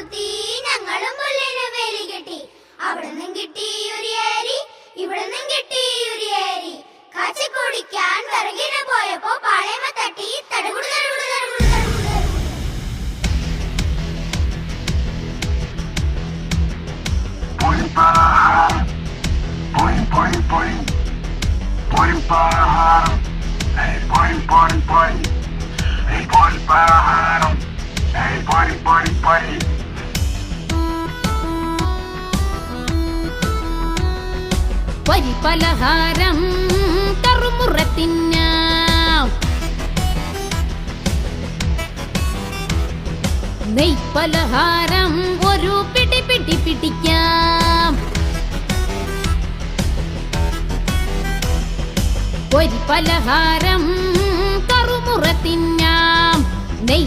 കുത്തി ഞങ്ങളും പുല്ലിന് വേലി കെട്ടി. അവിടുന്നും കിട്ടി ഒരു ഏരി, ഇവിടുന്നും കിട്ടി ഒരു ഏരി. കാച്ചി കുടിക്കാൻ വിറകിന് പോയപ്പോ പാളയമ തട്ടി തടുകുടു തടുകുടു തടുകുടു തടുകുടു. Puliparaharam, puli puli puli, puliparaharam, hey puli puli puli, hey puliparaharam, hey puli puli puli. പരിപലഹാരം കറുമുറത്തിന്നാം, നെയ്പലഹാരം ഒരു പിടി പിടി പിടിക്കാം. പരിപലഹാരം കറുമുറത്തിന്നാം, നെയ്